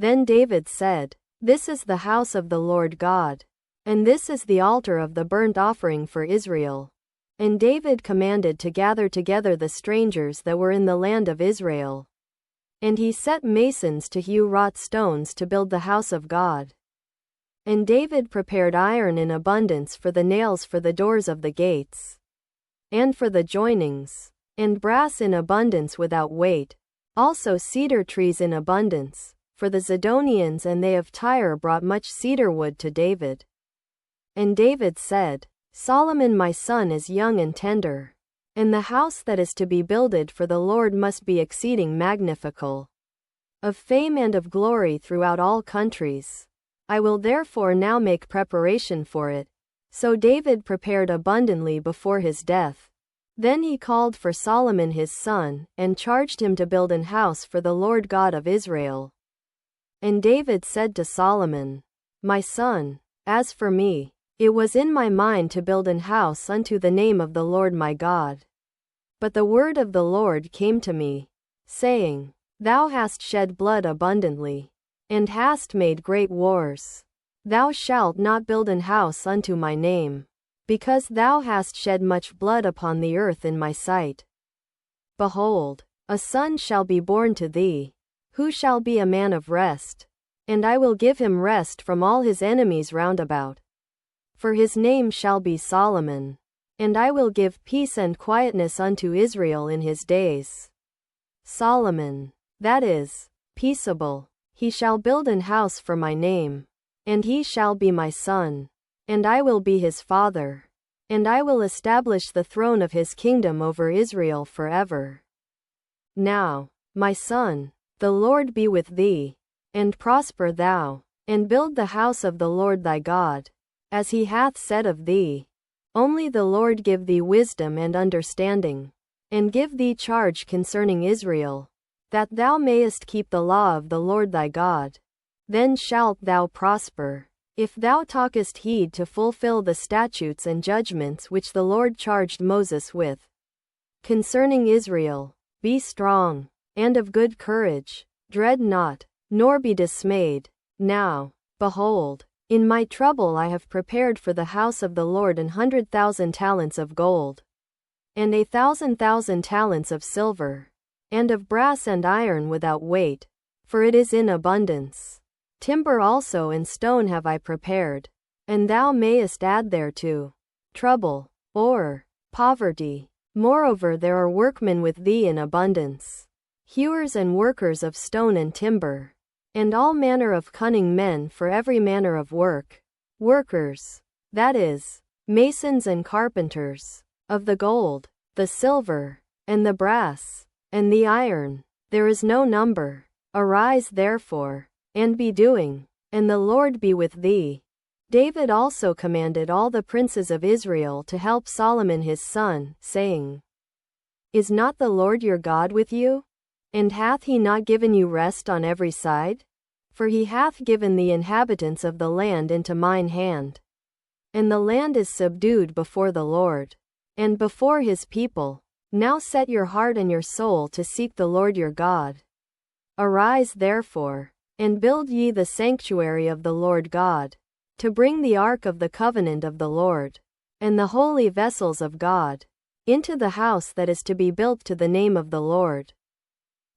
Then David said, "This is the house of the Lord God, and this is the altar of the burnt offering for Israel." And David commanded to gather together the strangers that were in the land of Israel. And he set masons to hew wrought stones to build the house of God. And David prepared iron in abundance for the nails for the doors of the gates, and for the joinings, and brass in abundance without weight, also cedar trees in abundance, for the Zidonians and they of Tyre brought much cedar wood to David. And David said, "Solomon my son is young and tender, and the house that is to be builded for the Lord must be exceeding magnifical, of fame and of glory throughout all countries. I will therefore now make preparation for it." So David prepared abundantly before his death. Then he called for Solomon his son, and charged him to build an house for the Lord God of Israel. And David said to Solomon, "My son, as for me, it was in my mind to build an house unto the name of the Lord my God. But the word of the Lord came to me, saying, Thou hast shed blood abundantly, and hast made great wars. Thou shalt not build an house unto my name, because thou hast shed much blood upon the earth in my sight. Behold, a son shall be born to thee, who shall be a man of rest, and I will give him rest from all his enemies round about. For his name shall be Solomon, and I will give peace and quietness unto Israel in his days. Solomon, that is, peaceable. He shall build an house for my name, and he shall be my son, and I will be his father, and I will establish the throne of his kingdom over Israel forever. Now, my son, the Lord be with thee, and prosper thou, and build the house of the Lord thy God, as he hath said of thee. Only the Lord give thee wisdom and understanding, and give thee charge concerning Israel, that thou mayest keep the law of the Lord thy God. Then shalt thou prosper, if thou talkest heed to fulfill the statutes and judgments which the Lord charged Moses with. Concerning Israel, be strong, and of good courage, dread not, nor be dismayed. Now, behold, in my trouble I have prepared for the house of the Lord 100,000 talents of gold, and 1,000 talents of silver, and of brass and iron without weight, for it is in abundance. Timber also and stone have I prepared, and thou mayest add thereto trouble, or poverty. Moreover there are workmen with thee in abundance, hewers and workers of stone and timber, and all manner of cunning men for every manner of work. Workers, that is, masons and carpenters, of the gold, the silver, and the brass, and the iron, there is no number. Arise therefore, and be doing, and the Lord be with thee. David also commanded all the princes of Israel to help Solomon his son, saying, Is not the Lord your God with you? And hath he not given you rest on every side? For he hath given the inhabitants of the land into mine hand. And the land is subdued before the Lord, and before his people. Now set your heart and your soul to seek the Lord your God. Arise therefore, and build ye the sanctuary of the Lord God, to bring the ark of the covenant of the Lord, and the holy vessels of God, into the house that is to be built to the name of the Lord.